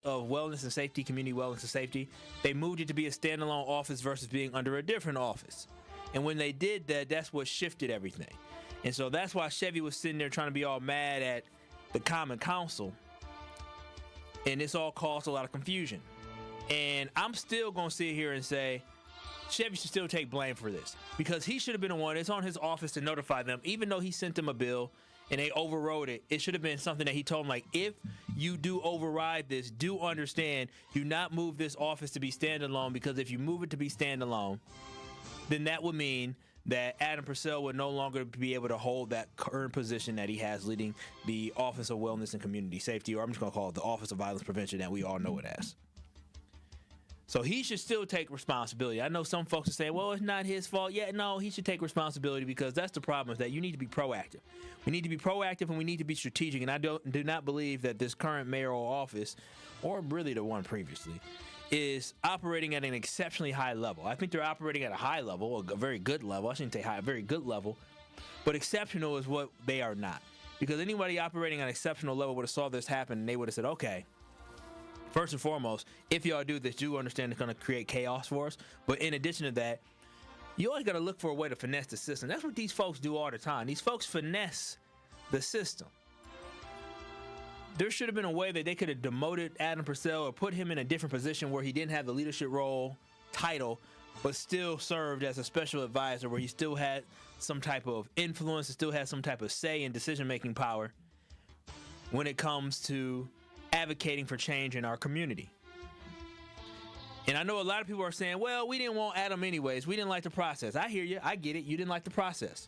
of Wellness and Safety, Community Wellness and Safety, they moved it to be a standalone office versus being under a different office. And when they did that, that's what shifted everything. And so that's why Chevy was sitting there trying to be all mad at the Common Council. And this all caused a lot of confusion. And I'm still going to sit here and say Chevy should still take blame for this, because he should have been the one. It's on his office to notify them, even though he sent them a bill and they overrode it. It should have been something that he told them, like, if you do override this, do understand, do not move this office to be standalone, because if you move it to be standalone, then that would mean that Adam Purcell would no longer be able to hold that current position that he has leading the Office of Wellness and Community Safety, or I'm just going to call it the Office of Violence Prevention that we all know it as. So he should still take responsibility. I know some folks are saying, well, it's not his fault. Yeah, no, he should take responsibility, because that's the problem, is that you need to be proactive. We need to be proactive and we need to be strategic. And I do not believe that this current mayoral office, or really the one previously, is operating at an exceptionally high level. I think they're operating at a high level, a very good level. I shouldn't say high, a very good level. But exceptional is what they are not. Because anybody operating at an exceptional level would have saw this happen and they would have said, okay, first and foremost, if y'all do this, you understand it's going to create chaos for us. But in addition to that, you always got to look for a way to finesse the system. That's what these folks do all the time. These folks finesse the system. There should have been a way that they could have demoted Adam Purcell or put him in a different position where he didn't have the leadership role title, but still served as a special advisor, where he still had some type of influence and still had some type of say and decision-making power when it comes to advocating for change in our community. And I know a lot of people are saying, well, we didn't want Adam anyways. We didn't like the process. I hear you. I get it. You didn't like the process.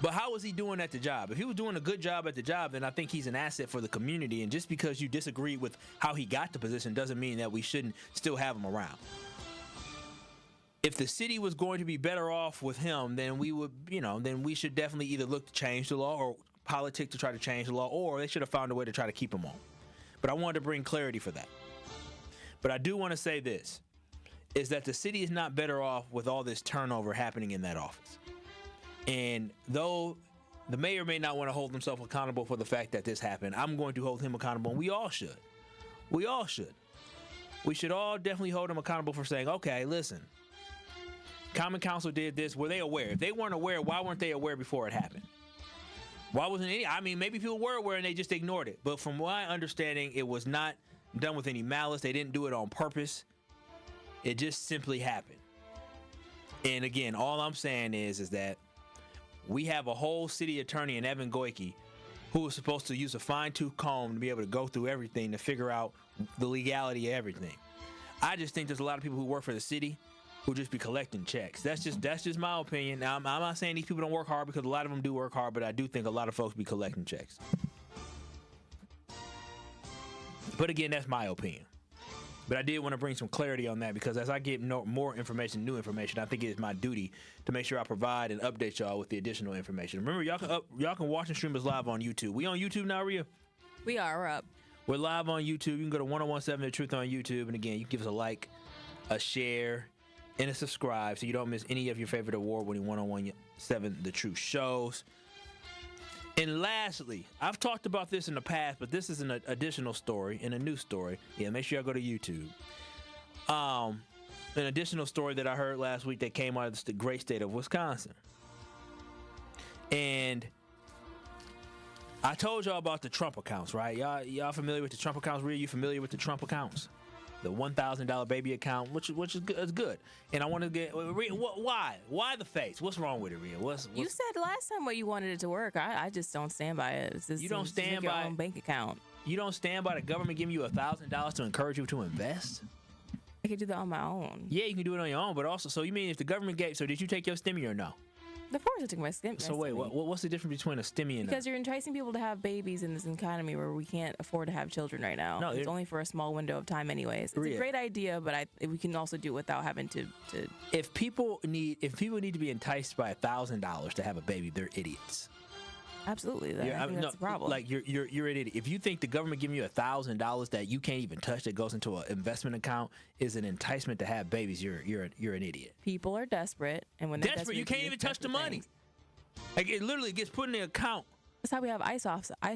But how was he doing at the job? If he was doing a good job at the job, then I think he's an asset for the community. And just because you disagree with how he got the position doesn't mean that we shouldn't still have him around. If the city was going to be better off with him, then we would, then we should definitely either look to change the law or politic to try to change the law, or they should have found a way to try to keep him on. But I wanted to bring clarity for that. But I do want to say this, is that the city is not better off with all this turnover happening in that office. And though the mayor may not want to hold himself accountable for the fact that this happened, I'm going to hold him accountable, and we all should. We all should. We should all definitely hold him accountable for saying, okay, listen, Common Council did this. Were they aware? If they weren't aware, why weren't they aware before it happened? Why wasn't any? I mean, maybe people were aware and they just ignored it. But from my understanding, it was not done with any malice. They didn't do it on purpose. It just simply happened. And again, all I'm saying is that we have a whole city attorney in Evan Goike who was supposed to use a fine-tooth comb to be able to go through everything to figure out the legality of everything. I just think there's a lot of people who work for the city who just be collecting checks. That's just my opinion. Now, I'm not saying these people don't work hard, because a lot of them do work hard, but I do think a lot of folks be collecting checks. But again, that's my opinion. But I did want to bring some clarity on that, because as I get more information, new information, I think it is my duty to make sure I provide and update y'all with the additional information. Remember, y'all can watch and stream us live on YouTube. We on YouTube now, Rhea? We are. We're up. We're live on YouTube. You can go to 1017 The Truth on YouTube. And again, you can give us a like, a share, and a subscribe so you don't miss any of your favorite award-winning 1017 The Truth shows. And lastly, I've talked about this in the past, but this is an additional story and a new story. Yeah, make sure y'all go to YouTube. An additional story that I heard last week that came out of the great state of Wisconsin. And I told y'all about the Trump accounts, right? Y'all familiar with the Trump accounts? Rhea, you familiar with the Trump accounts? The $1,000 baby account, which is good. And I want to get, Rhea, why? Why the face? What's wrong with it, Rhea? What's you said last time what you wanted it to work. I just don't stand by it. It's just, you don't stand by your own bank account. You don't stand by the government giving you $1,000 to encourage you to invest? I can do that on my own. Yeah, you can do it on your own, but also, so you mean if the government gave, so did you take your stimmy or no? Of course I took my stimmy. So wait, what's the difference between a stimmy and because you're enticing people to have babies in this economy where we can't afford to have children right now. No, it's only for a small window of time anyways. It's a great idea, but we can also do it without having to. If people need to be enticed by $1,000 to have a baby, they're idiots. Absolutely, I think that's the problem. Like you're an idiot. If you think the government giving you $1,000 that you can't even touch that goes into an investment account is an enticement to have babies, you're an idiot. People are desperate, and when they're desperate, you can't even touch the money. Like it literally gets put in the account That's how we have ICE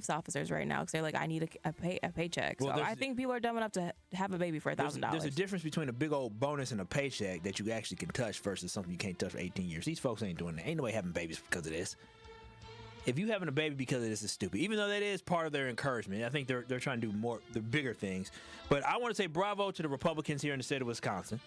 officers right now, because they're like, I need a paycheck. Well, so I think people are dumb enough to have a baby for $1,000. There's a difference between a big old bonus and a paycheck that you actually can touch versus something you can't touch for 18 years. These folks ain't doing that. Ain't nobody having babies because of this. If you having a baby because of this, is stupid. Even though that is part of their encouragement. I think they're trying to do the bigger things. But I want to say bravo to the Republicans here in the state of Wisconsin.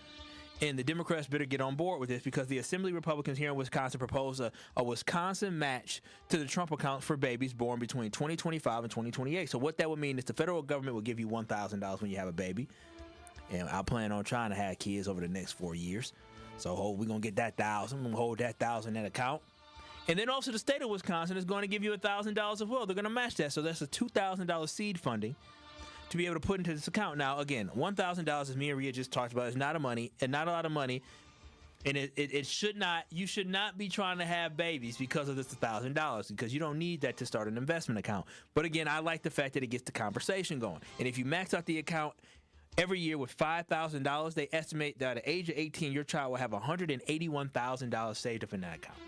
And the Democrats better get on board with this, because the Assembly Republicans here in Wisconsin proposed a Wisconsin match to the Trump account for babies born between 2025 and 2028. So what that would mean is the federal government will give you $1,000 when you have a baby. And I plan on trying to have kids over the next 4 years. So we're going to get that $1,000. We're going to hold that $1,000 in that account. And then also the state of Wisconsin is going to give you $1,000 as well. They're going to match that. So that's a $2,000 seed funding to be able to put into this account. Now, again, $1,000, as me and Rhea just talked about, is not a lot of money, and you should not be trying to have babies because of this $1,000, because you don't need that to start an investment account. But again, I like the fact that it gets the conversation going. And if you max out the account every year with $5,000, they estimate that at the age of 18, your child will have $181,000 saved up in that account.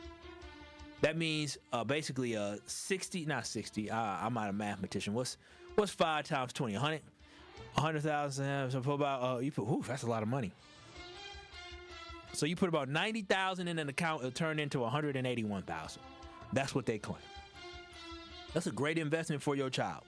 That means basically 60, not 60. I'm not a mathematician. What's 5 times 20? 100? 100,000. So about that's a lot of money. So you put about 90,000 in an account, it'll turn into 181,000. That's what they claim. That's a great investment for your child.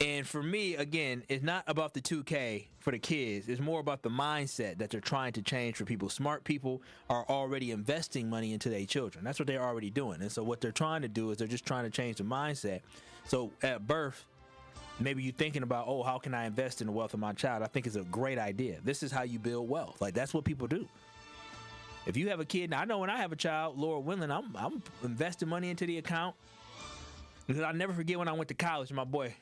And for me, again, it's not about the $2K for the kids. It's more about the mindset that they're trying to change for people. Smart people are already investing money into their children. That's what they're already doing. And so what they're trying to do is they're just trying to change the mindset. So at birth, maybe you're thinking about, how can I invest in the wealth of my child? I think it's a great idea. This is how you build wealth. Like, that's what people do. If you have a kid, now I know when I have a child, Lord willing, I'm investing money into the account. Because I'll never forget when I went to college, my boy,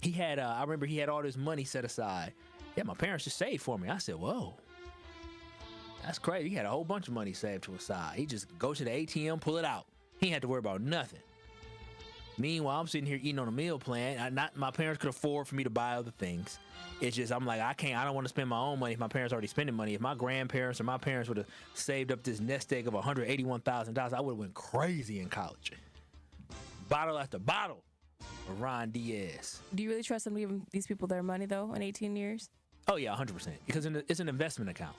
he had, I remember he had all this money set aside. Yeah, my parents just saved for me. I said, whoa, that's crazy. He had a whole bunch of money saved to his side. He just go to the ATM, pull it out. He had to worry about nothing. Meanwhile, I'm sitting here eating on a meal plan. My parents could afford for me to buy other things. It's just, I'm like, I don't want to spend my own money if my parents are already spending money. If my grandparents or my parents would have saved up this nest egg of $181,000, I would have went crazy in college. Bottle after bottle of Ron Diaz. Do you really trust them giving these people their money, though, in 18 years? Oh, yeah, 100%. Because it's an investment account.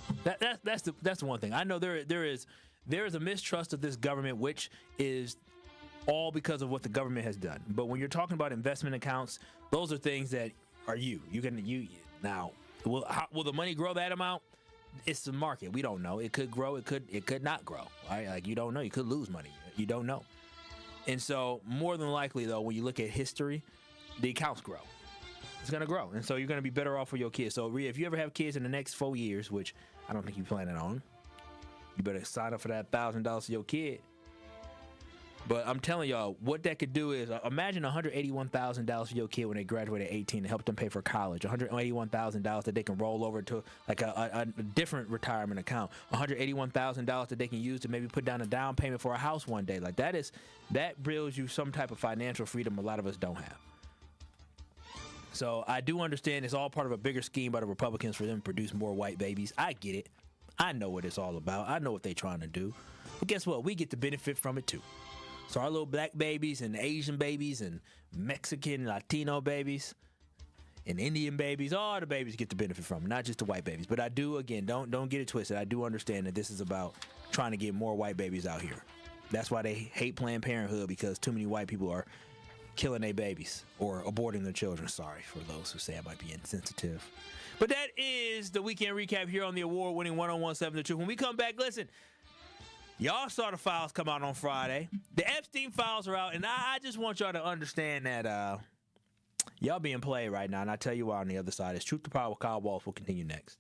That's the one thing. I know there is a mistrust of this government, which is all because of what the government has done. But when you're talking about investment accounts, those are things that are you now. Will the money grow that amount? It's the market. We don't know. It could grow. It could not grow. Right? Like, you don't know. You could lose money. You don't know. And so more than likely, though, when you look at history, the accounts grow. It's going to grow. And so you're going to be better off for your kids. So, Rhea, if you ever have kids in the next 4 years, which I don't think you're planning on, you better sign up for that $1,000 for your kid. But I'm telling y'all, what that could do is, imagine $181,000 for your kid when they graduate at 18 to help them pay for college. $181,000 that they can roll over to like a different retirement account. $181,000 that they can use to maybe put down a down payment for a house one day. Like, that builds you some type of financial freedom a lot of us don't have. So I do understand it's all part of a bigger scheme by the Republicans for them to produce more white babies. I get it. I know what it's all about. I know what they're trying to do. But guess what? We get to benefit from it too. So our little black babies and Asian babies and Mexican, Latino babies and Indian babies, all the babies get to benefit from it, not just the white babies. But I do, again, don't get it twisted. I do understand that this is about trying to get more white babies out here. That's why they hate Planned Parenthood, because too many white people are killing their babies or aborting their children. Sorry for those who say I might be insensitive. But that is the weekend recap here on the award-winning 101.7 The Truth. When we come back, listen, y'all saw the files come out on Friday. The Epstein files are out, and I just want y'all to understand that y'all being played right now, and I'll tell you why on the other side. It's Truth to Power with Kyle Wallace will continue next.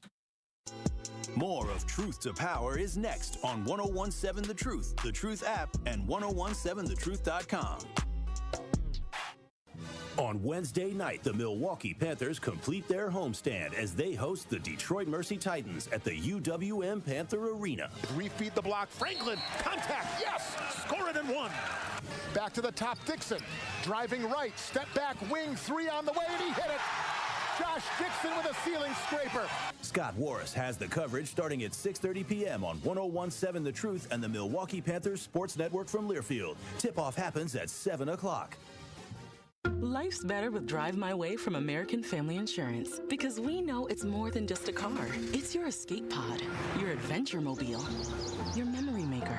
More of Truth to Power is next on 101.7 The Truth, The Truth app, and 1017thetruth.com. On Wednesday night, the Milwaukee Panthers complete their homestand as they host the Detroit Mercy Titans at the UWM Panther Arena. 3 feet the block. Franklin, contact, yes! Score it and one. Back to the top, Dixon. Driving right, step back, wing, 3 on the way, and he hit it. Josh Dixon with a ceiling scraper. Scott Warris has the coverage starting at 6:30 p.m. on 101.7 The Truth and the Milwaukee Panthers Sports Network from Learfield. Tip-off happens at 7 o'clock. Life's better with Drive My Way from American Family Insurance because we know it's more than just a car. It's your escape pod, your adventure mobile, your memory maker.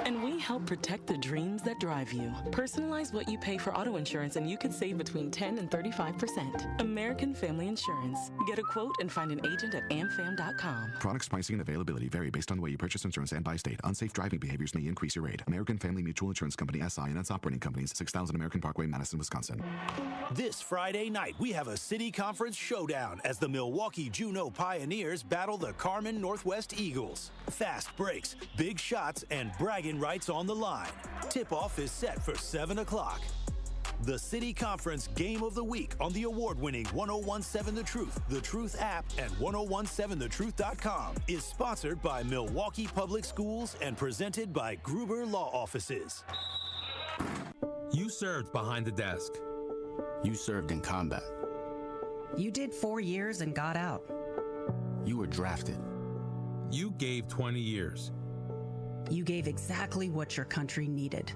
And we help protect the dreams that drive you. Personalize what you pay for auto insurance and you could save between 10 and 35%. American Family Insurance. Get a quote and find an agent at amfam.com. Products, pricing, and availability vary based on the way you purchase insurance and by state. Unsafe driving behaviors may increase your rate. American Family Mutual Insurance Company, SI, and its operating companies, 6000 American Parkway, Madison, Wisconsin. This Friday night, we have a city conference showdown as the Milwaukee Juneau Pioneers battle the Carmen Northwest Eagles. Fast breaks, big shots, and bragging rights on the line. Tip-off is set for 7 o'clock. The City Conference Game of the Week on the award-winning 1017 The Truth app and 1017thetruth.com is sponsored by Milwaukee Public Schools and presented by Gruber Law Offices. You served behind the desk. You served in combat. You did 4 years and got out. You were drafted. You gave 20 years. You gave exactly what your country needed.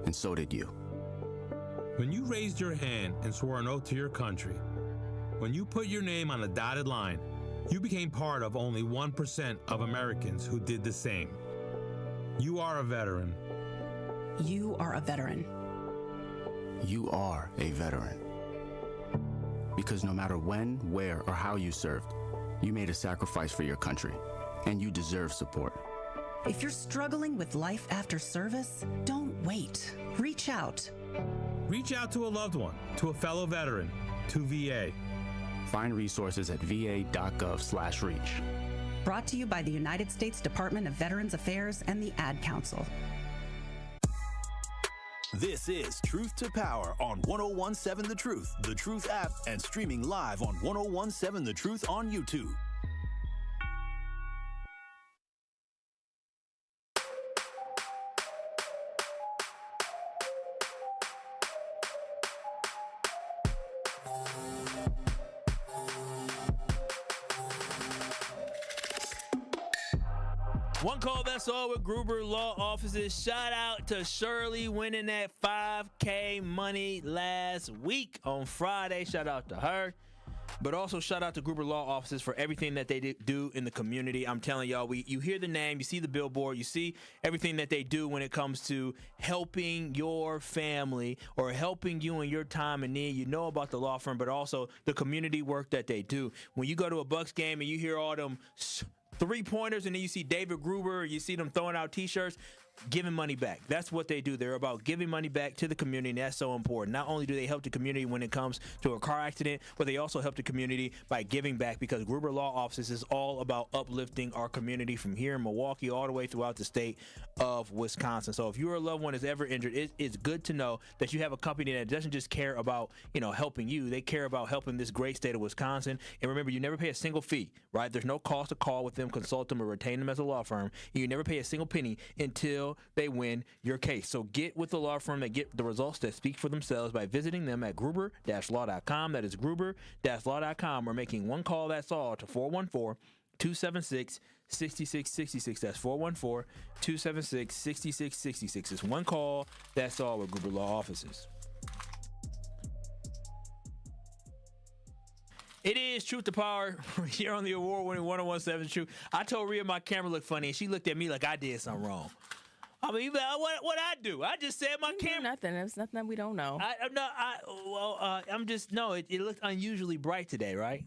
And so did you. When you raised your hand and swore an oath to your country, when you put your name on a dotted line, you became part of only 1% of Americans who did the same. You are a veteran. You are a veteran. You are a veteran. Because no matter when, where, or how you served, you made a sacrifice for your country, and you deserve support. If you're struggling with life after service, don't wait. Reach out. Reach out to a loved one, to a fellow veteran, to VA. Find resources at va.gov/reach. Brought to you by the United States Department of Veterans Affairs and the Ad Council. This is Truth to Power on 1017 The Truth app, and streaming live on 1017 The Truth on YouTube. One call, that's all with Gruber Law Offices. Shout out to Shirley winning that 5K money last week on Friday. Shout out to her. But also shout out to Gruber Law Offices for everything that they do in the community. I'm telling y'all, you hear the name, you see the billboard, you see everything that they do when it comes to helping your family or helping you in your time of need. You know about the law firm, but also the community work that they do. When you go to a Bucks game and you hear all them three-pointers and then you see David Gruber, you see them throwing out T-shirts, giving money back. That's what they do. They're about giving money back to the community, and that's so important. Not only do they help the community when it comes to a car accident, but they also help the community by giving back, because Gruber Law Offices is all about uplifting our community from here in Milwaukee all the way throughout the state of Wisconsin. So if your loved one is ever injured, it's good to know that you have a company that doesn't just care about, helping you. They care about helping this great state of Wisconsin. And remember, you never pay a single fee, right? There's no cost to call with them, consult them, or retain them as a law firm. You never pay a single penny until they win your case. So get with the law firm that get the results that speak for themselves by visiting them at gruber-law.com. That is gruber-law.com, or making one call, that's all, to 414-276-6666. That's 414-276-6666. It's one call, that's all, with Gruber Law Offices. It is Truth to Power here on the award-winning 1017 Truth. I told Rhea my camera looked funny, and she looked at me like I did something wrong. I mean, what I do? I just said my camera. Nothing. It's nothing that we don't know. It looked unusually bright today, right?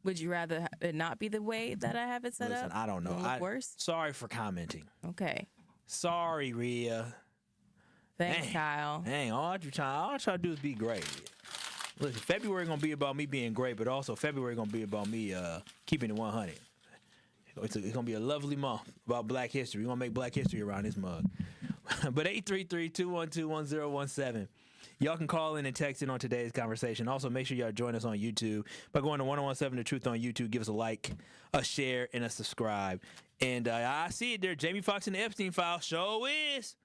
Would you rather it not be the way that I have it set up? I don't know. Worse? Sorry for commenting. Okay. Sorry, Rhea. Thanks, Kyle. Dang, all I try to do is be great. Listen, February gonna be about me being great, but also February gonna be about me keeping it 100. It's gonna be a lovely month about Black History. We're gonna make Black History around this mug. But 833-212-1017. Y'all can call in and text in on today's conversation. Also, make sure y'all join us on YouTube by going to 1017 The Truth on YouTube. Give us a like, a share, and a subscribe. And I see it there. Jamie Foxx in the Epstein file. Sure is.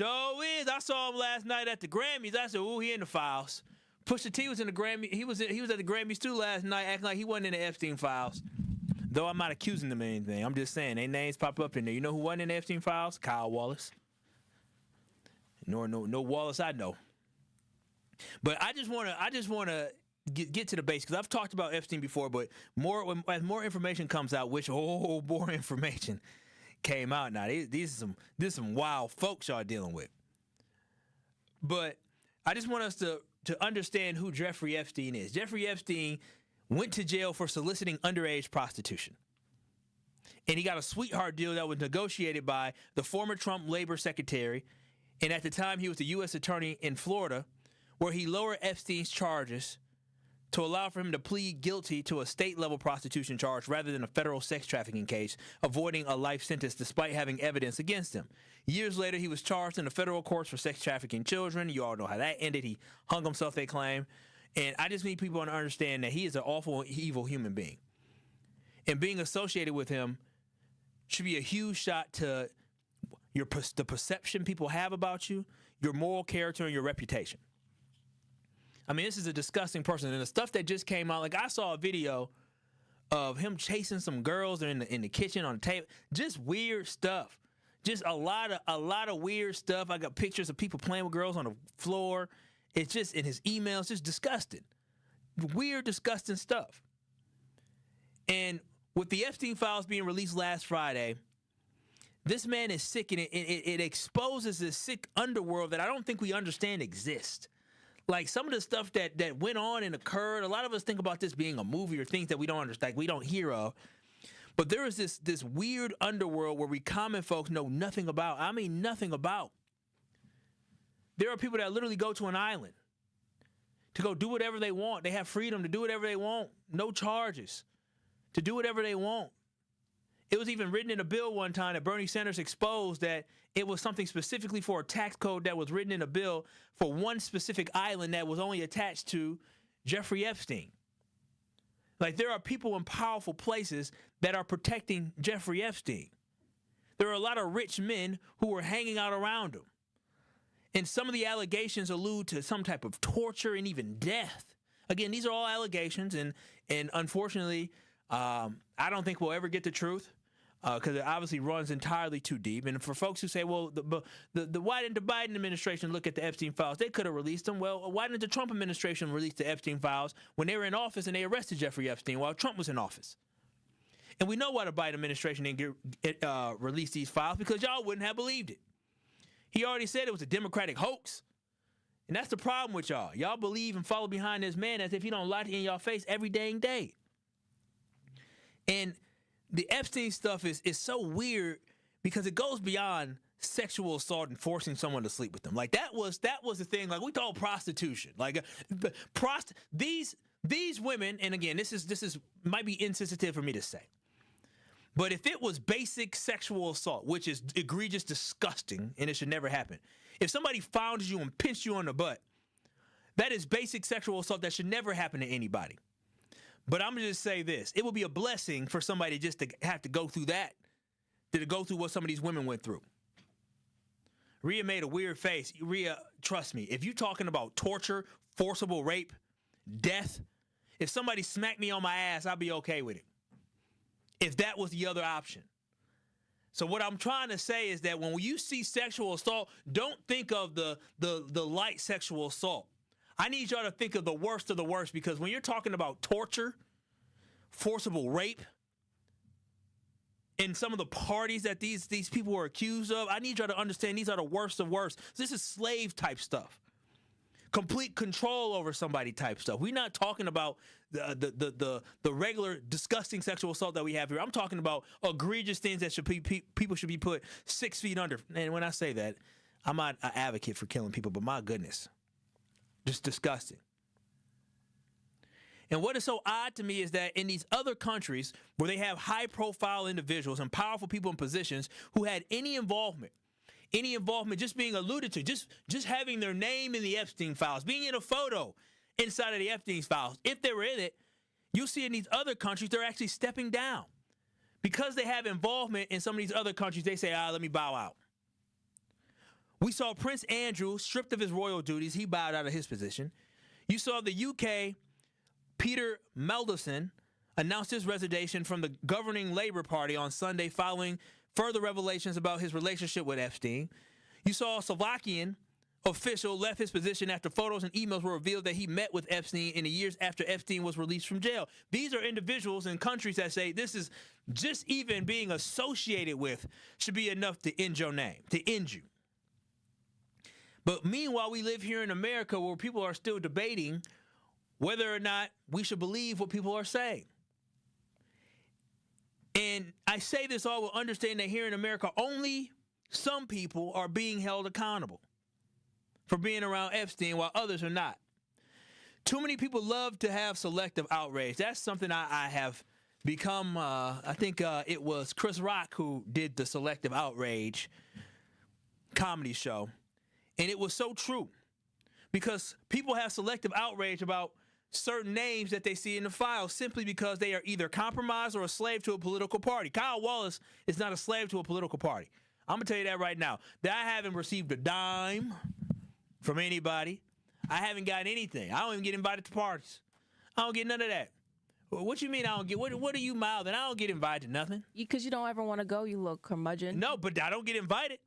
I saw him last night at the Grammys. I said, ooh, he in the files. Pusha T was in the Grammy. He was at the Grammys too last night, acting like he wasn't in the Epstein files. Though I'm not accusing them of anything. I'm just saying their names pop up in there. You know who wasn't in the Epstein files? Kyle Wallace. No Wallace I know. But I just wanna get to the base, because I've talked about Epstein before, but as more information comes out, which more information came out now. These are some wild folks y'all dealing with. But I just want us to understand who Jeffrey Epstein is. Jeffrey Epstein went to jail for soliciting underage prostitution. And he got a sweetheart deal that was negotiated by the former Trump labor secretary, and at the time he was the U.S. attorney in Florida, where he lowered Epstein's charges to allow for him to plead guilty to a state-level prostitution charge rather than a federal sex trafficking case, avoiding a life sentence despite having evidence against him. Years later, he was charged in the federal courts for sex trafficking children. You all know how that ended. He hung himself, they claim. And I just need people to understand that he is an awful, evil human being. And being associated with him should be a huge shot to the perception people have about you, your moral character, and your reputation. I mean, this is a disgusting person. And the stuff that just came out, like I saw a video of him chasing some girls in the kitchen on the table. Just weird stuff. Just a lot of weird stuff. I got pictures of people playing with girls on the floor. It's just in his emails, just disgusting. Weird, disgusting stuff. And with the Epstein files being released last Friday, this man is sick, and it exposes this sick underworld that I don't think we understand exists. Like some of the stuff that went on and occurred, a lot of us think about this being a movie or things that we don't understand, we don't hear of. But there is this weird underworld where we common folks know nothing about. I mean, nothing about. There are people that literally go to an island to go do whatever they want. They have freedom to do whatever they want, no charges, to do whatever they want. It was even written in a bill one time that Bernie Sanders exposed that it was something specifically for a tax code that was written in a bill for one specific island that was only attached to Jeffrey Epstein. Like, there are people in powerful places that are protecting Jeffrey Epstein. There are a lot of rich men who are hanging out around him. And some of the allegations allude to some type of torture and even death. Again, these are all allegations, and unfortunately, I don't think we'll ever get the truth because it obviously runs entirely too deep. And for folks who say, well, why didn't the Biden administration look at the Epstein files? They could have released them. Well, why didn't the Trump administration release the Epstein files when they were in office and they arrested Jeffrey Epstein while Trump was in office? And we know why the Biden administration didn't release these files, because y'all wouldn't have believed it. He already said it was a Democratic hoax. And that's the problem with y'all. Y'all believe and follow behind this man as if he don't lie in y'all face every dang day. And the Epstein stuff is so weird because it goes beyond sexual assault and forcing someone to sleep with them. Like that was the thing. Like we thought prostitution. Like these women, and again, this is might be insensitive for me to say, but if it was basic sexual assault, which is egregious, disgusting, and it should never happen. If somebody found you and pinched you on the butt, that is basic sexual assault that should never happen to anybody. But I'm going to just say this. It would be a blessing for somebody just to have to go through that, to go through what some of these women went through. Rhea made a weird face. Rhea, trust me, if you're talking about torture, forcible rape, death, if somebody smacked me on my ass, I'd be okay with it. If that was the other option. So what I'm trying to say is that when you see sexual assault, don't think of the light sexual assault. I need y'all to think of the worst of the worst, because when you're talking about torture, forcible rape, and some of the parties that these people were accused of, I need y'all to understand these are the worst of worst. This is slave type stuff. Complete control over somebody type stuff. We're not talking about the regular disgusting sexual assault that we have here. I'm talking about egregious things that people should be put 6 feet under. And when I say that, I'm not an advocate for killing people, but my goodness, just disgusting. And what is so odd to me is that in these other countries where they have high-profile individuals and powerful people in positions who had any involvement just being alluded to, just having their name in the Epstein files, being in a photo inside of the Epstein files, if they were in it, you'll see in these other countries they're actually stepping down. Because they have involvement in some of these other countries, they say, let me bow out. We saw Prince Andrew stripped of his royal duties. He bowed out of his position. You saw the UK, Peter Melderson, announced his resignation from the governing Labour Party on Sunday following further revelations about his relationship with Epstein. You saw a Slovakian official left his position after photos and emails were revealed that he met with Epstein in the years after Epstein was released from jail. These are individuals in countries that say this is just even being associated with should be enough to end your name, to end you. But meanwhile, we live here in America where people are still debating whether or not we should believe what people are saying. And I say this all with understanding that here in America, only some people are being held accountable for being around Epstein while others are not. Too many people love to have selective outrage. That's something I have become, I think it was Chris Rock who did the selective outrage comedy show. And it was so true because people have selective outrage about certain names that they see in the file simply because they are either compromised or a slave to a political party. Kyle Wallace is not a slave to a political party. I'm going to tell you that right now. That I haven't received a dime from anybody. I haven't gotten anything. I don't even get invited to parties. I don't get none of that. What you mean I don't get? What are you mouthing? I don't get invited to nothing. Because you don't ever want to go, you little curmudgeon. No, but I don't get invited.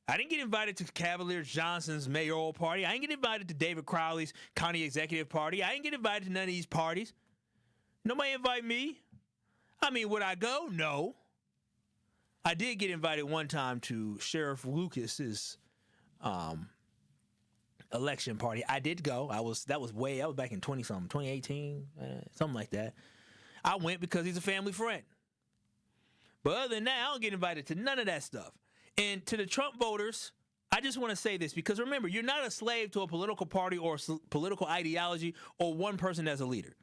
I didn't get invited to Cavalier Johnson's mayoral party. I didn't get invited to David Crowley's county executive party. I didn't get invited to none of these parties. Nobody invite me. I mean, would I go? No. I did get invited one time to Sheriff Lucas's election party. I did go. That was back in 2018, something like that. I went because he's a family friend. But other than that, I don't get invited to none of that stuff. And to the Trump voters, I just want to say this because remember, you're not a slave to a political party or political ideology or one person as a leader.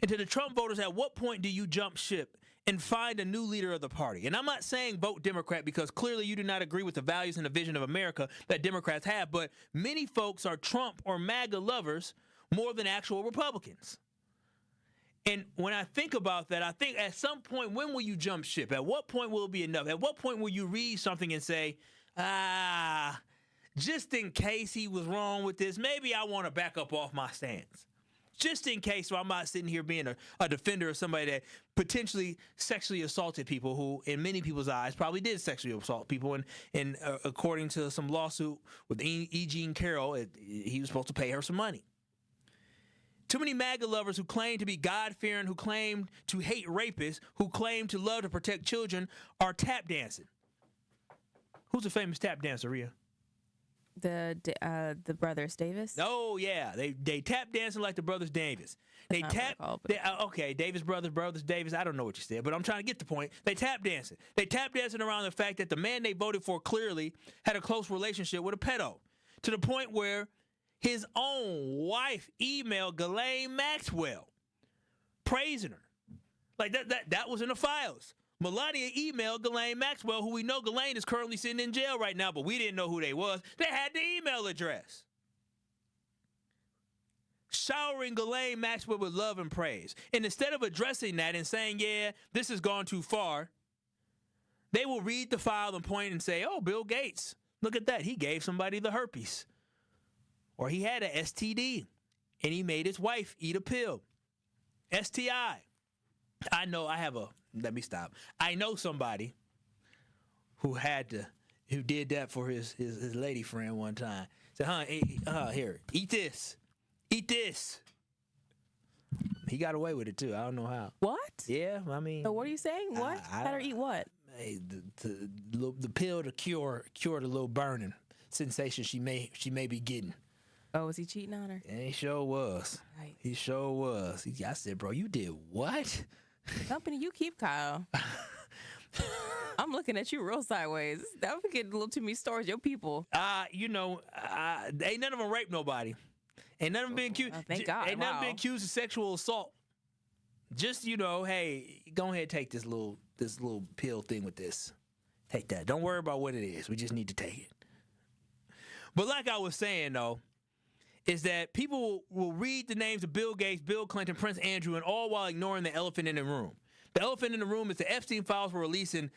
And to the Trump voters, at what point do you jump ship and find a new leader of the party? And I'm not saying vote Democrat because clearly you do not agree with the values and the vision of America that Democrats have, but many folks are Trump or MAGA lovers more than actual Republicans. And when I think about that, I think at some point, when will you jump ship? At what point will it be enough? At what point will you read something and say, just in case he was wrong with this, maybe I want to back up off my stance. Just in case, so I'm not sitting here being a defender of somebody that potentially sexually assaulted people who, in many people's eyes, probably did sexually assault people. And according to some lawsuit with E. Jean Carroll, he was supposed to pay her some money. Too many MAGA lovers who claim to be God-fearing, who claim to hate rapists, who claim to love to protect children are tap dancing. Who's a famous tap dancer, Rhea? The brothers Davis. Oh yeah, they tap dancing like the brothers Davis. They tap. Okay, Davis brothers Davis. I don't know what you said, but I'm trying to get the point. They tap dancing. They tap dancing around the fact that the man they voted for clearly had a close relationship with a pedo, to the point where his own wife emailed Ghislaine Maxwell praising her. Like that was in the files. Melania emailed Ghislaine Maxwell, who we know Ghislaine is currently sitting in jail right now, but we didn't know who they was. They had the email address. Showering Ghislaine Maxwell with love and praise. And instead of addressing that and saying, yeah, this has gone too far, they will read the file and point and say, oh, Bill Gates, look at that. He gave somebody the herpes. Or he had an STD, and he made his wife eat a pill. STI. Let me stop. I know somebody who did that for his lady friend one time. Said, here, eat this. Eat this. He got away with it, too. I don't know how. What? Yeah, I mean. So what are you saying? What? Had her eat what? The pill to cure the little burning sensation she may be getting. Oh, was he cheating on her? And he sure was. Right. He sure was. I said, bro, you did what? Company you keep, Kyle. I'm looking at you real sideways. That would get a little too many stories. Your people. Ain't none of them raped nobody. Ain't none of them been accused. Oh, thank God. Ain't none of them been accused of sexual assault. Just, hey, go ahead and take this little pill thing with this. Take that. Don't worry about what it is. We just need to take it. But like I was saying, though, is that people will read the names of Bill Gates, Bill Clinton, Prince Andrew, and all while ignoring the elephant in the room. The elephant in the room is the Epstein files were released, and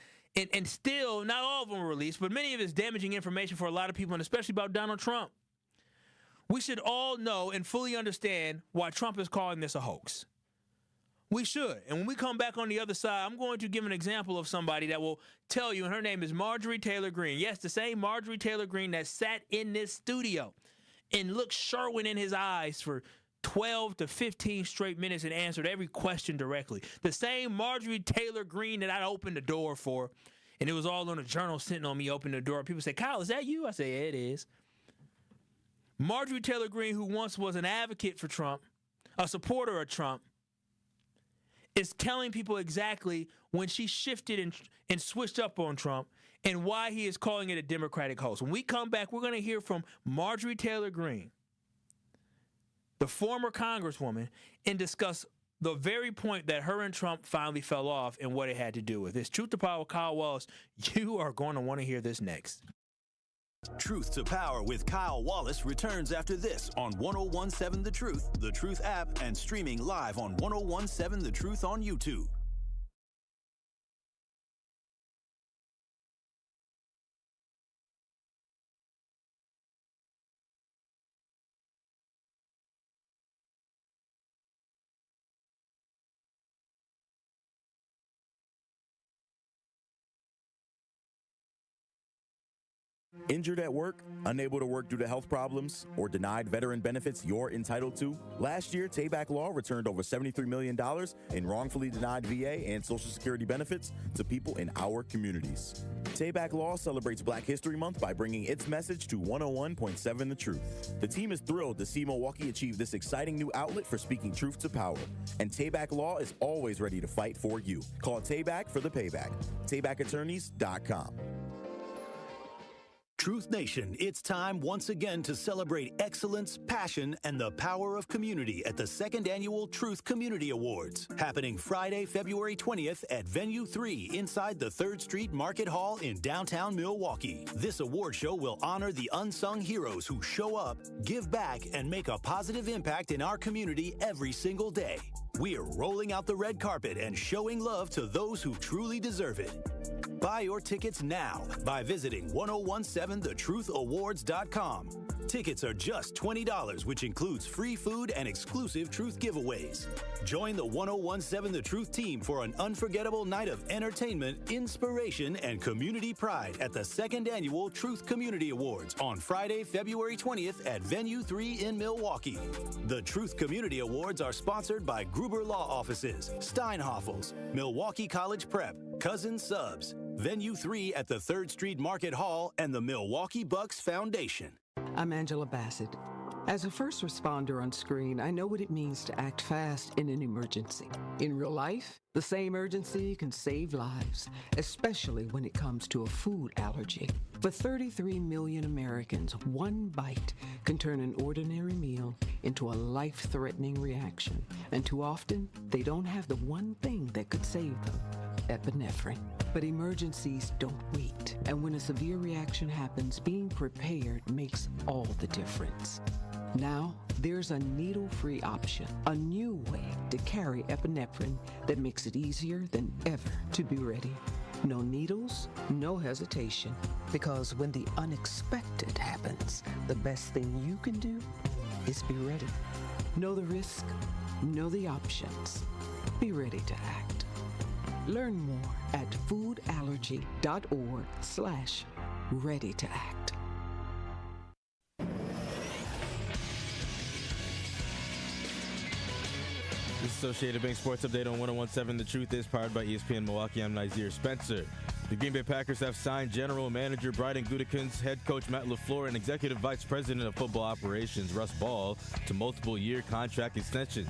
still, not all of them were released, but many of it's damaging information for a lot of people, and especially about Donald Trump. We should all know and fully understand why Trump is calling this a hoax. We should. And when we come back on the other side, I'm going to give an example of somebody that will tell you, and her name is Marjorie Taylor Greene. Yes, the same Marjorie Taylor Greene that sat in this studio and looked Sherwin in his eyes for 12 to 15 straight minutes and answered every question directly. The same Marjorie Taylor Greene that I opened the door for, and it was all on a journal sitting on me opening the door. People say, Kyle, is that you? I say, yeah, it is. Marjorie Taylor Greene, who once was an advocate for Trump, a supporter of Trump, is telling people exactly when she shifted and switched up on Trump and why he is calling it a Democratic hoax. When we come back, we're going to hear from Marjorie Taylor Greene, the former Congresswoman, and discuss the very point that her and Trump finally fell off and what it had to do with. It's Truth to Power with Kyle Wallace. You are going to want to hear this next. Truth to Power with Kyle Wallace returns after this on 1017 The Truth app, and streaming live on 1017 The Truth on YouTube. Injured at work, unable to work due to health problems, or denied veteran benefits you're entitled to? Last year, Tayback Law returned over $73 million in wrongfully denied VA and Social Security benefits to people in our communities. Tayback Law celebrates Black History Month by bringing its message to 101.7 The Truth. The team is thrilled to see Milwaukee achieve this exciting new outlet for speaking truth to power. And Tayback Law is always ready to fight for you. Call Tayback for the payback. TaybackAttorneys.com. Truth Nation, it's time once again to celebrate excellence, passion, and the power of community at the second annual Truth Community Awards, happening Friday, February 20th at Venue 3 inside the 3rd Street Market Hall in downtown Milwaukee. This award show will honor the unsung heroes who show up, give back, and make a positive impact in our community every single day. We're rolling out the red carpet and showing love to those who truly deserve it. Buy your tickets now by visiting 1017thetruthAwards.com. Tickets are just $20, which includes free food and exclusive Truth giveaways. Join the 1017 The Truth team for an unforgettable night of entertainment, inspiration, and community pride at the second annual Truth Community Awards on Friday, February 20th at Venue 3 in Milwaukee. The Truth Community Awards are sponsored by Gruber Law Offices, Steinhoffels, Milwaukee College Prep, Cousin Subs, Venue 3 at the 3rd Street Market Hall, and the Milwaukee Bucks Foundation. I'm Angela Bassett. As a first responder on screen, I know what it means to act fast in an emergency. In real life, the same urgency can save lives, especially when it comes to a food allergy. For 33 million Americans, one bite can turn an ordinary meal into a life-threatening reaction. And too often, they don't have the one thing that could save them: epinephrine. But emergencies don't wait. And when a severe reaction happens, being prepared makes all the difference. Now, there's a needle-free option, a new way to carry epinephrine that makes it easier than ever to be ready. No needles, no hesitation, because when the unexpected happens, the best thing you can do is be ready. Know the risk, know the options. Be ready to act. Learn more at foodallergy.org/ready to act. This is Associated Bank Sports Update on 1017 The Truth is powered by ESPN Milwaukee. I'm Nazir Spencer. The Green Bay Packers have signed General Manager Bryden Gutekunst, Head Coach Matt LaFleur, and Executive Vice President of Football Operations Russ Ball to multiple-year contract extensions.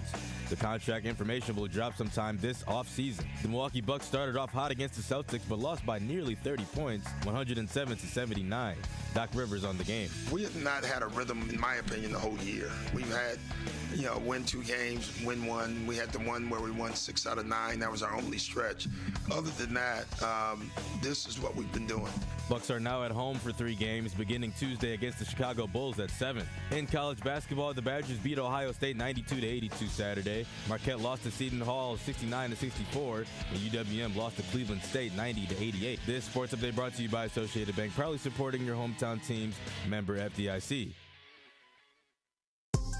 The contract information will drop sometime this offseason. The Milwaukee Bucks started off hot against the Celtics, but lost by nearly 30 points, 107-79. Doc Rivers on the game. We have not had a rhythm, in my opinion, the whole year. We've had, win 2 games, win 1. We had the one where we won 6 out of 9. That was our only stretch. Other than that, this is what we've been doing. Bucks are now at home for 3 games, beginning Tuesday against the Chicago Bulls at 7. In college basketball, the Badgers beat Ohio State 92-82 Saturday. Marquette lost to Seton Hall 69-64, and UWM lost to Cleveland State 90-88. This sports update brought to you by Associated Bank, proudly supporting your hometown teams. Member FDIC.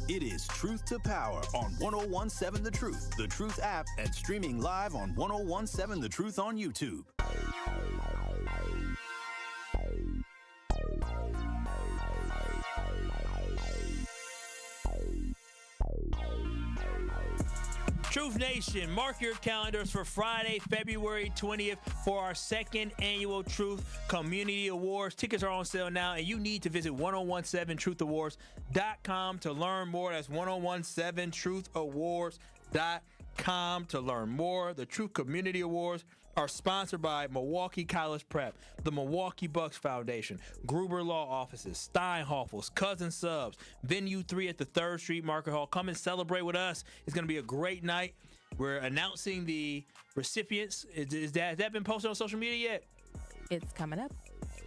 It is Truth to Power on 1017 The Truth, The Truth app, and streaming live on 1017 The Truth on YouTube. Truth Nation, mark your calendars for Friday, February 20th for our second annual Truth Community Awards. Tickets are on sale now, and you need to visit 1017truthawards.com to learn more. That's 1017truthawards.com to learn more. The Truth Community Awards are sponsored by Milwaukee College Prep, the Milwaukee Bucks Foundation, Gruber Law Offices, Steinhoffels, Cousin Subs, Venue 3 at the 3rd Street Market Hall. Come and celebrate with us. It's going to be a great night. We're announcing the recipients. Has that been posted on social media yet? It's coming up.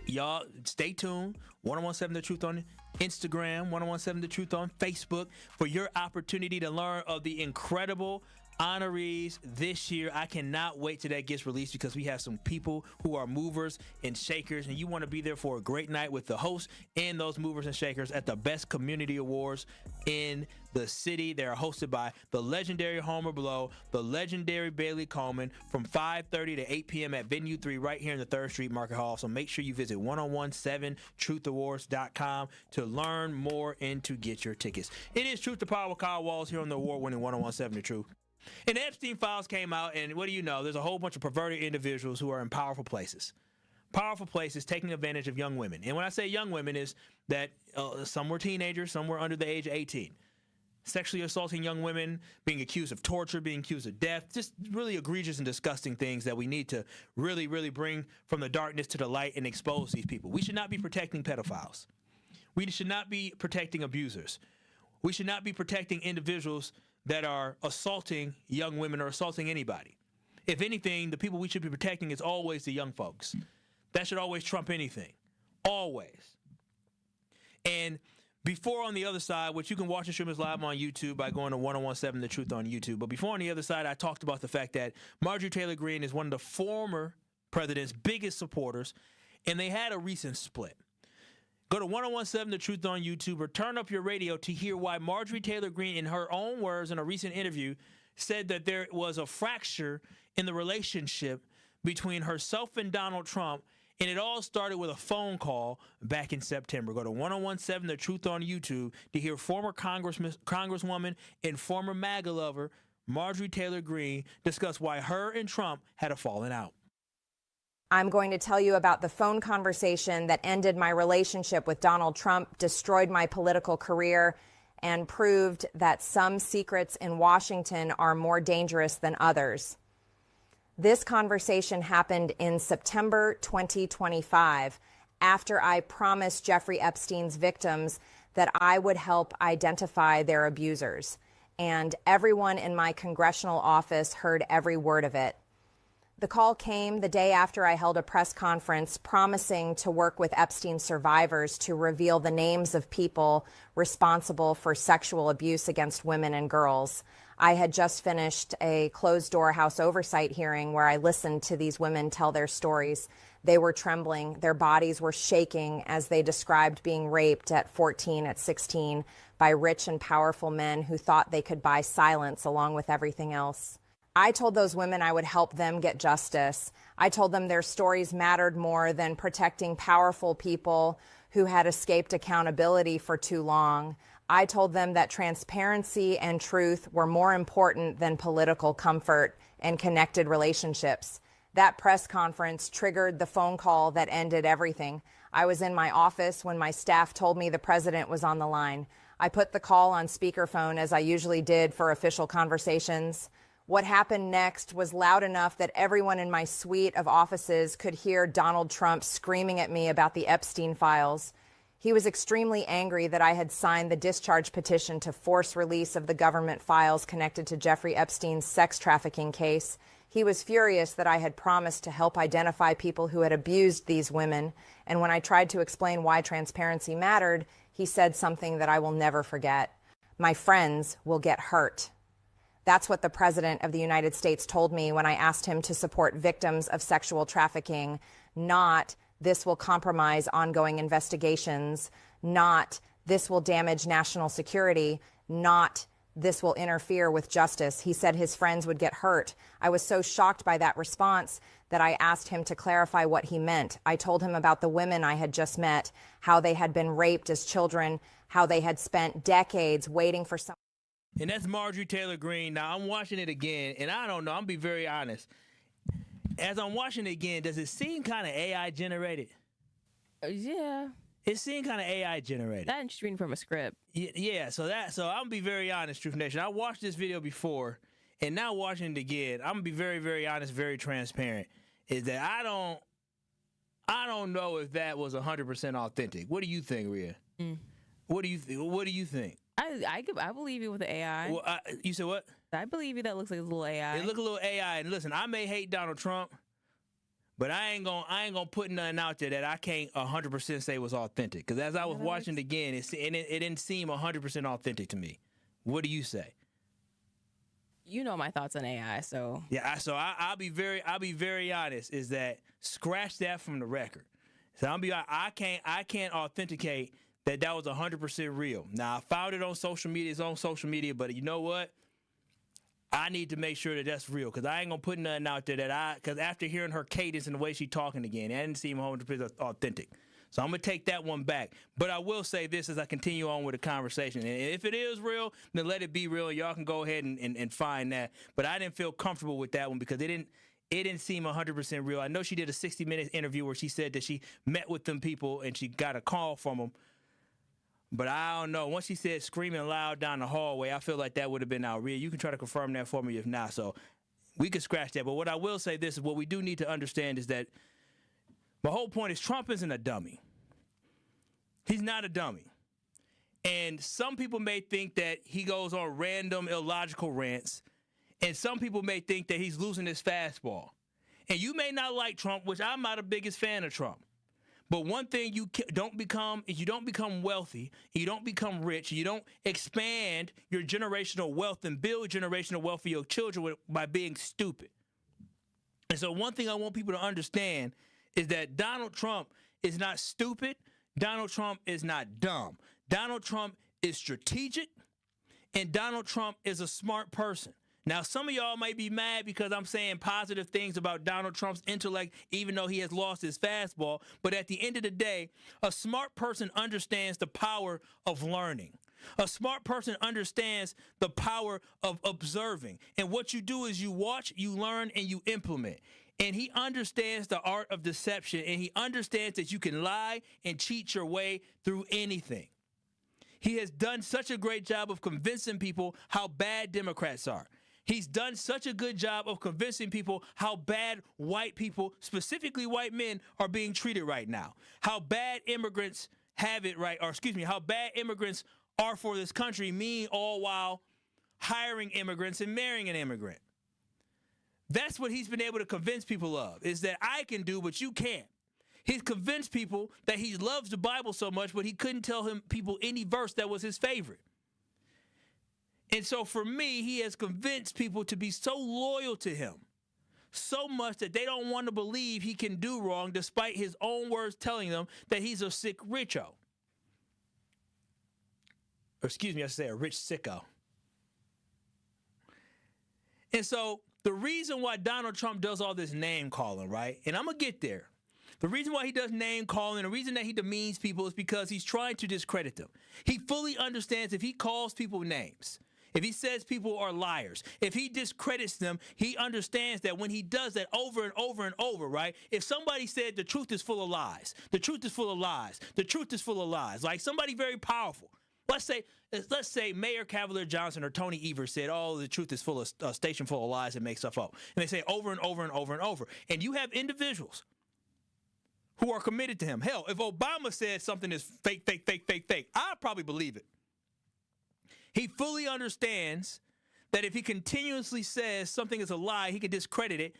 Y'all, stay tuned. 1017 The Truth on Instagram, 1017 The Truth on Facebook for your opportunity to learn of the incredible honorees this year. I cannot wait till that gets released because we have some people who are movers and shakers, and you want to be there for a great night with the host and those movers and shakers at the best community awards in the city. They are hosted by the legendary Homer Blow, the legendary Bailey Coleman from 5:30 to 8 p.m. at Venue 3 right here in the 3rd Street Market Hall. So make sure you visit 1017truthawards.com to learn more and to get your tickets. It is Truth to Power with Kyle Wallace here on the award-winning 1017 The Truth. And the Epstein files came out, and what do you know? There's a whole bunch of perverted individuals who are in powerful places taking advantage of young women. And when I say young women, is that some were teenagers, some were under the age of 18. Sexually assaulting young women, being accused of torture, being accused of death, just really egregious and disgusting things that we need to really, really bring from the darkness to the light and expose these people. We should not be protecting pedophiles. We should not be protecting abusers. We should not be protecting individuals that are assaulting young women or assaulting anybody. If anything, the people we should be protecting is always the young folks. That should always trump anything. Always. And before on the other side, which you can watch the stream is live on YouTube by going to 1017 The Truth on YouTube. But before on the other side, I talked about the fact that Marjorie Taylor Greene is one of the former president's biggest supporters, and they had a recent split. Go to 1017 The Truth on YouTube or turn up your radio to hear why Marjorie Taylor Greene, in her own words in a recent interview, said that there was a fracture in the relationship between herself and Donald Trump, and it all started with a phone call back in September. Go to 1017 The Truth on YouTube to hear former Congresswoman and former MAGA lover Marjorie Taylor Greene discuss why her and Trump had a falling out. I'm going to tell you about the phone conversation that ended my relationship with Donald Trump, destroyed my political career, and proved that some secrets in Washington are more dangerous than others. This conversation happened in September 2025, after I promised Jeffrey Epstein's victims that I would help identify their abusers. And everyone in my congressional office heard every word of it. The call came the day after I held a press conference promising to work with Epstein survivors to reveal the names of people responsible for sexual abuse against women and girls. I had just finished a closed-door House oversight hearing where I listened to these women tell their stories. They were trembling. Their bodies were shaking as they described being raped at 14, at 16, by rich and powerful men who thought they could buy silence along with everything else. I told those women I would help them get justice. I told them their stories mattered more than protecting powerful people who had escaped accountability for too long. I told them that transparency and truth were more important than political comfort and connected relationships. That press conference triggered the phone call that ended everything. I was in my office when my staff told me the president was on the line. I put the call on speakerphone, as I usually did for official conversations. What happened next was loud enough that everyone in my suite of offices could hear Donald Trump screaming at me about the Epstein files. He was extremely angry that I had signed the discharge petition to force release of the government files connected to Jeffrey Epstein's sex trafficking case. He was furious that I had promised to help identify people who had abused these women. And when I tried to explain why transparency mattered, he said something that I will never forget. My friends will get hurt. That's what the President of the United States told me when I asked him to support victims of sexual trafficking, not this will compromise ongoing investigations, not this will damage national security. not "this will interfere with justice." He said his friends would get hurt. I was so shocked by that response that I asked him to clarify what he meant. I told him about the women I had just met, how they had been raped as children, how they had spent decades waiting for some. And that's Marjorie Taylor Greene. Now, I'm watching it again, and I don't know. I'm going to be very honest. As I'm watching it again, does it seem kind of AI generated? Yeah. It seemed kind of AI generated. That and she's reading from a script. Yeah, so I'm going to be very honest, Truth Nation. I watched this video before, and now watching it again, I'm going to be very, very honest, very transparent, is that I don't know if that was 100% authentic. What do you think, Rhea? What do you think? I believe you with the AI. Well, you said what? I believe you. That looks like a little AI. It look a little AI. And listen, I may hate Donald Trump, but I ain't gonna put nothing out there that I can't 100% say was authentic. Because as I was watching it again, it didn't seem 100% authentic to me. What do you say? You know my thoughts on AI, so yeah. So I'll be very honest. Is that scratch that from the record? So I can't authenticate that was 100% real. Now I found it on social media. It's on social media, but you know what? I need to make sure that that's real, because I ain't gonna put nothing out there because after hearing her cadence and the way she talking again, that didn't seem 100% authentic. So I'm gonna take that one back. But I will say this as I continue on with the conversation. And if it is real, then let it be real. Y'all can go ahead and find that. But I didn't feel comfortable with that one because it didn't seem 100% real. I know she did a 60-minute interview where she said that she met with them people and she got a call from them. But I don't know. Once she said screaming loud down the hallway, I feel like that would have been out. Rhea, you can try to confirm that for me if not. So we could scratch that. But what I will say this is what we do need to understand is that my whole point is Trump isn't a dummy. He's not a dummy. And some people may think that he goes on random, illogical rants. And some people may think that he's losing his fastball. And you may not like Trump, which I'm not the biggest fan of Trump. But one thing you don't become is you don't become wealthy, you don't become rich, you don't expand your generational wealth and build generational wealth for your children by being stupid. And so one thing I want people to understand is that Donald Trump is not stupid. Donald Trump is not dumb. Donald Trump is strategic, and Donald Trump is a smart person. Now, some of y'all might be mad because I'm saying positive things about Donald Trump's intellect, even though he has lost his fastball. But at the end of the day, a smart person understands the power of learning. A smart person understands the power of observing. And what you do is you watch, you learn, and you implement. And he understands the art of deception, and he understands that you can lie and cheat your way through anything. He has done such a great job of convincing people how bad Democrats are. He's done such a good job of convincing people how bad white people, specifically white men, are being treated right now. How bad immigrants have it right, or excuse me, how bad immigrants are for this country, mean all while hiring immigrants and marrying an immigrant. That's what he's been able to convince people of, is that I can do what you can't. He's convinced people that he loves the Bible so much, but he couldn't tell people any verse that was his favorite. And so for me, he has convinced people to be so loyal to him, so much that they don't want to believe he can do wrong, despite his own words telling them that he's a sick richo. Or excuse me, I should say a rich sicko. And so the reason why Donald Trump does all this name calling, right? And I'm going to get there. The reason why he does name calling, the reason that he demeans people is because he's trying to discredit them. He fully understands if he calls people names, if he says people are liars, if he discredits them, he understands that when he does that over and over and over, right? If somebody said the truth is full of lies, the truth is full of lies, the truth is full of lies, like somebody very powerful. Let's say Mayor Cavalier Johnson or Tony Evers said, oh, the truth is full of a station full of lies and make stuff up. And they say over and over and over and over. And you have individuals who are committed to him. Hell, if Obama said something is fake, I'd probably believe it. He fully understands that if he continuously says something is a lie, he can discredit it.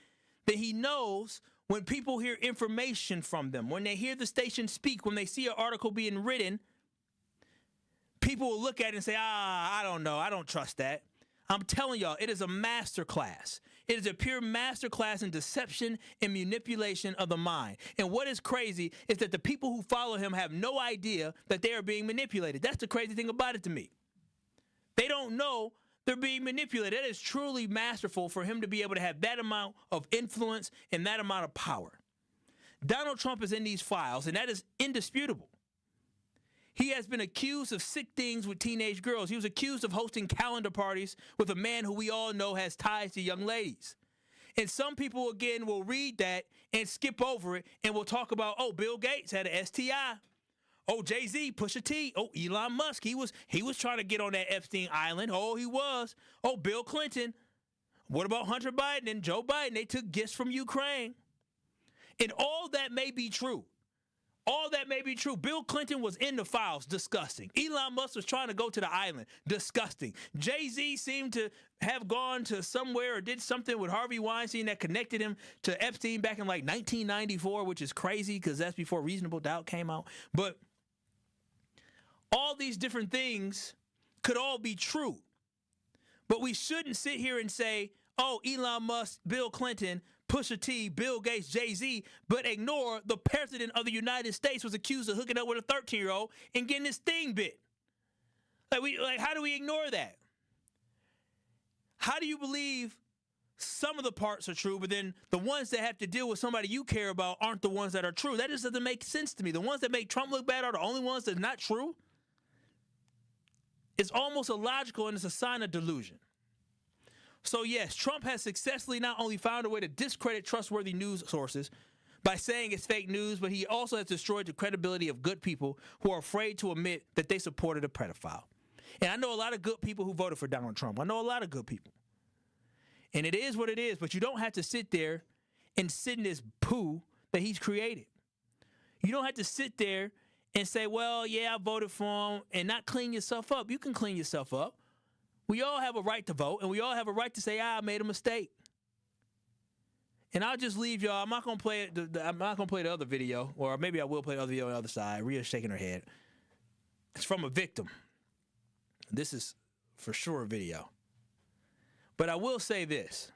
Then he knows when people hear information from them, when they hear the station speak, when they see an article being written, people will look at it and say, I don't know, I don't trust that. I'm telling y'all, it is a masterclass. It is a pure masterclass in deception and manipulation of the mind. And what is crazy is that the people who follow him have no idea that they are being manipulated. That's the crazy thing about it to me. They don't know they're being manipulated. That is truly masterful for him to be able to have that amount of influence and that amount of power. Donald Trump is in these files, and that is indisputable. He has been accused of sick things with teenage girls. He was accused of hosting calendar parties with a man who we all know has ties to young ladies. And some people, again, will read that and skip over it and will talk about, oh, Bill Gates had an STI. Oh, Jay-Z, Pusha T. Oh, Elon Musk. He was trying to get on that Epstein island. Oh, he was. Oh, Bill Clinton. What about Hunter Biden and Joe Biden? They took gifts from Ukraine. And all that may be true. All that may be true. Bill Clinton was in the files. Disgusting. Elon Musk was trying to go to the island. Disgusting. Jay-Z seemed to have gone to somewhere or did something with Harvey Weinstein that connected him to Epstein back in like 1994, which is crazy because that's before Reasonable Doubt came out. But all these different things could all be true. But we shouldn't sit here and say, oh, Elon Musk, Bill Clinton, Pusha T, Bill Gates, Jay-Z, but ignore the president of the United States was accused of hooking up with a 13-year-old and getting his thing bit. How do we ignore that? How do you believe some of the parts are true, but then the ones that have to deal with somebody you care about aren't the ones that are true? That just doesn't make sense to me. The ones that make Trump look bad are the only ones that are not true. It's almost illogical, and it's a sign of delusion. So yes, Trump has successfully not only found a way to discredit trustworthy news sources by saying it's fake news, but he also has destroyed the credibility of good people who are afraid to admit that they supported a pedophile. And I know a lot of good people who voted for Donald Trump. I know a lot of good people. And it is what it is, but you don't have to sit there and sit in this poo that he's created. You don't have to sit there and say, well, yeah, I voted for him, and not clean yourself up. You can clean yourself up. We all have a right to vote, and we all have a right to say, I made a mistake. And I'll just leave y'all. I'm not gonna play it. I'm not gonna play the other video, or maybe I will play the other video on the other side. Rhea's shaking her head. It's from a victim. This is for sure a video. But I will say this: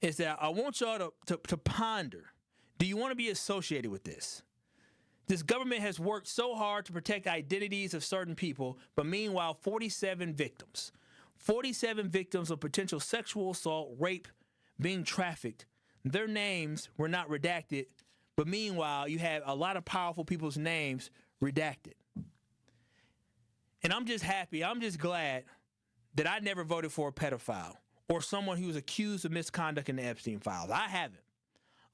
is that I want y'all to ponder. Do you want to be associated with this? This government has worked so hard to protect identities of certain people, but meanwhile, 47 victims. 47 victims of potential sexual assault, rape, being trafficked. Their names were not redacted, but meanwhile, you have a lot of powerful people's names redacted. And I'm just happy, I'm just glad that I never voted for a pedophile or someone who was accused of misconduct in the Epstein files. I haven't.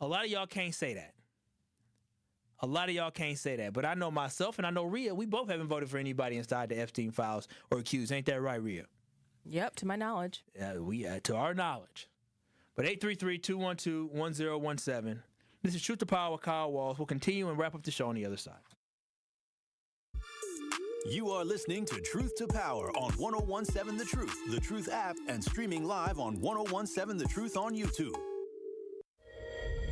A lot of y'all can't say that. A lot of y'all can't say that, but I know myself and I know Rhea, we both haven't voted for anybody inside the Epstein files or accused. Ain't that right, Rhea? Yep, to my knowledge. To our knowledge. But 833-212-1017. This is Truth to Power with Kyle Walls. We'll continue and wrap up the show on the other side. You are listening to Truth to Power on 1017 The Truth app, and streaming live on 1017 The Truth on YouTube.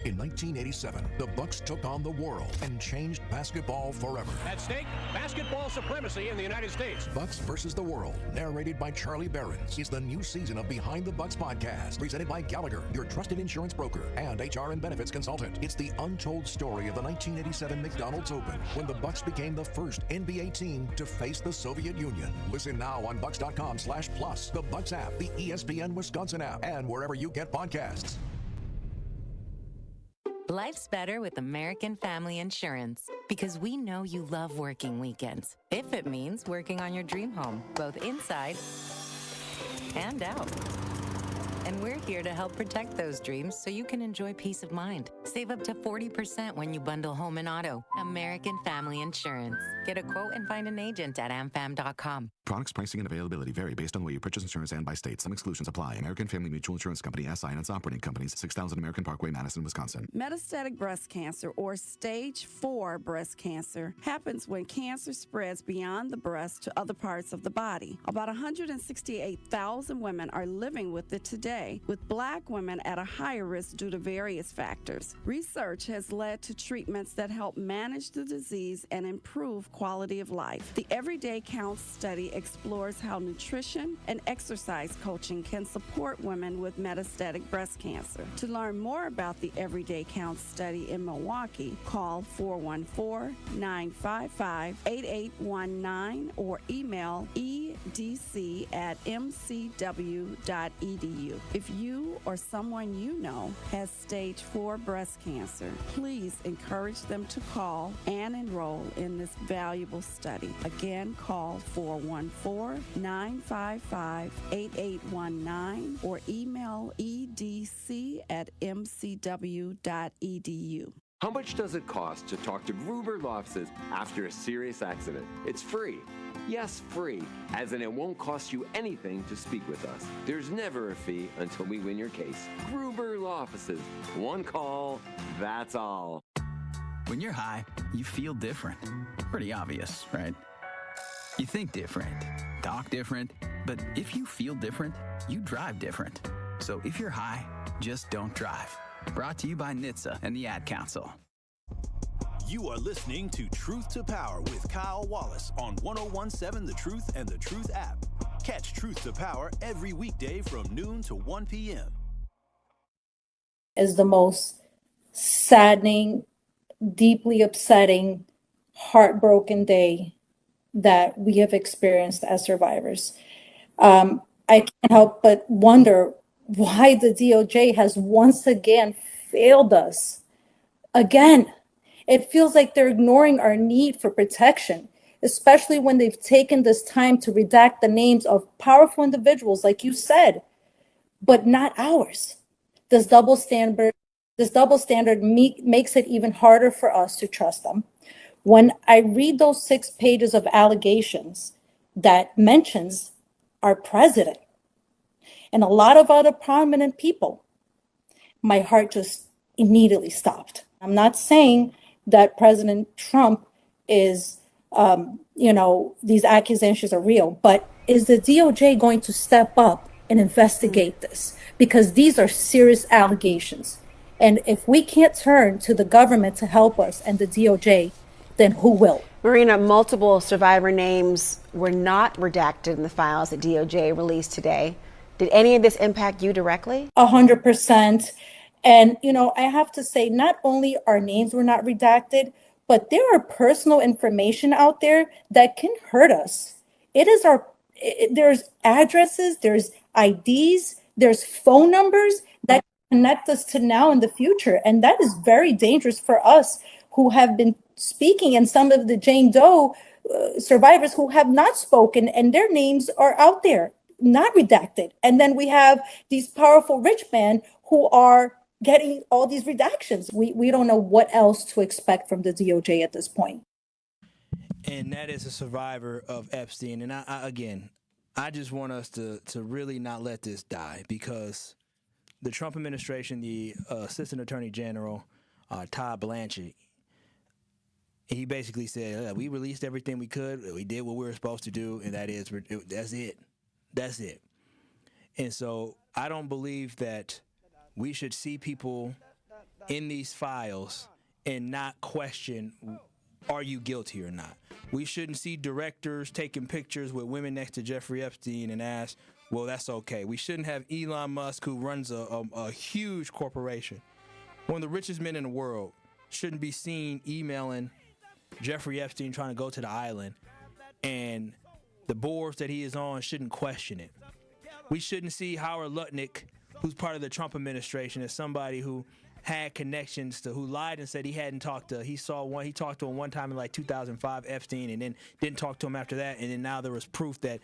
In 1987, the Bucks took on the world and changed basketball forever. At stake, basketball supremacy in the United States. Bucks versus the World, narrated by Charlie Behrens, is the new season of Behind the Bucks podcast, presented by Gallagher, your trusted insurance broker and HR and benefits consultant. It's the untold story of the 1987 McDonald's Open, when the Bucks became the first NBA team to face the Soviet Union. Listen now on Bucks.com/plus, the Bucks app, the ESPN Wisconsin app, and wherever you get podcasts. Life's better with American Family Insurance, because we know you love working weekends, if it means working on your dream home, both inside and out. And we're here to help protect those dreams so you can enjoy peace of mind. Save up to 40% when you bundle home and auto. American Family Insurance. Get a quote and find an agent at amfam.com. Products, pricing, and availability vary based on the way you purchase insurance and by state. Some exclusions apply. American Family Mutual Insurance Company, SI, and its operating companies, 6000 American Parkway, Madison, Wisconsin. Metastatic breast cancer, or stage 4 breast cancer, happens when cancer spreads beyond the breast to other parts of the body. About 168,000 women are living with it today, with Black women at a higher risk due to various factors. Research has led to treatments that help manage the disease and improve quality of life. The Everyday Counts study explores how nutrition and exercise coaching can support women with metastatic breast cancer. To learn more about the Everyday Counts study in Milwaukee, call 414-955-8819 or email edc@mcw.edu. If you or someone you know has stage 4 breast cancer, please encourage them to call and enroll in this valuable study. Again, call 414-955-8819 or email edc@mcw.edu. How much does it cost to talk to Gruber Law Offices after a serious accident? It's free. Yes, free, as in it won't cost you anything to speak with us. There's never a fee until we win your case. Gruber Law Offices. One call, that's all. When you're high, you feel different. Pretty obvious, right? You think different, talk different, but if you feel different, you drive different. So if you're high, just don't drive. Brought to you by NHTSA and the Ad Council. You are listening to Truth to Power with Kyle Wallace on 1017 The Truth and The Truth app. Catch Truth to Power every weekday from noon to 1 p.m. Is the most saddening, deeply upsetting, heartbroken day that we have experienced as survivors. I can't help but wonder why the DOJ has once again failed us. Again, it feels like they're ignoring our need for protection, especially when they've taken this time to redact the names of powerful individuals, like you said, but not ours. This double standard makes it even harder for us to trust them. When I read those 6 pages of allegations that mentions our president and a lot of other prominent people, my heart just immediately stopped. I'm not saying that President Trump is, these accusations are real, but is the DOJ going to step up and investigate this? Because these are serious allegations. And if we can't turn to the government to help us and the DOJ, then who will? Marina, multiple survivor names were not redacted in the files that DOJ released today. Did any of this impact you directly? 100%. And, I have to say, not only our names were not redacted, but there are personal information out there that can hurt us. There's addresses, there's IDs, there's phone numbers that connect us to now and the future. And that is very dangerous for us who have been speaking, and some of the Jane Doe survivors who have not spoken, and their names are out there, not redacted. And then we have these powerful rich men who are getting all these redactions. We don't know what else to expect from the DOJ at this point. And that is a survivor of Epstein. And I just want us to really not let this die, because the Trump administration, the Assistant Attorney General, Todd Blanchard, he basically said, we released everything we could. We did what we were supposed to do, and that's it. That's it. And so I don't believe that we should see people in these files and not question, are you guilty or not? We shouldn't see directors taking pictures with women next to Jeffrey Epstein and ask, well, that's okay. We shouldn't have Elon Musk, who runs a huge corporation, one of the richest men in the world, shouldn't be seen emailing Jeffrey Epstein trying to go to the island, and the boards that he is on shouldn't question it. We shouldn't see Howard Lutnick, who's part of the Trump administration, as somebody who had connections to, who lied and said he hadn't talked to, he talked to him one time in like 2005, Epstein, and then didn't talk to him after that. And then now there was proof that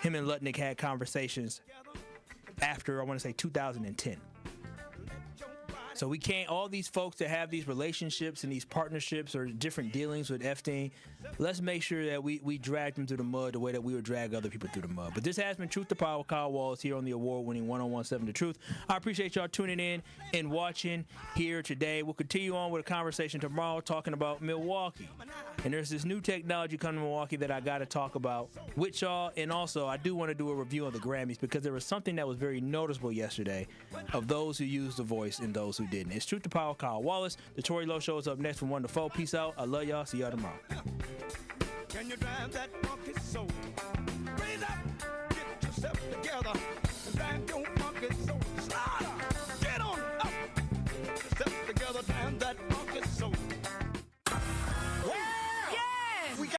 him and Lutnick had conversations after, I want to say, 2010. So we can't, all these folks that have these relationships and these partnerships or different dealings with Epstein, let's make sure that we drag them through the mud the way that we would drag other people through the mud. But this has been Truth to Power. Kyle Wallace here on the award-winning 1017 The Truth. I appreciate y'all tuning in and watching here today. We'll continue on with a conversation tomorrow talking about Milwaukee. And there's this new technology coming to Milwaukee that I got to talk about with y'all. And also, I do want to do a review of the Grammys, because there was something that was very noticeable yesterday of those who used the voice and those who didn't. It's Truth to Power, Kyle Wallace. The Tory Lowe Show is up next from 1 to 4. Peace out. I love y'all. See y'all tomorrow. Can you drive that funky soul? together.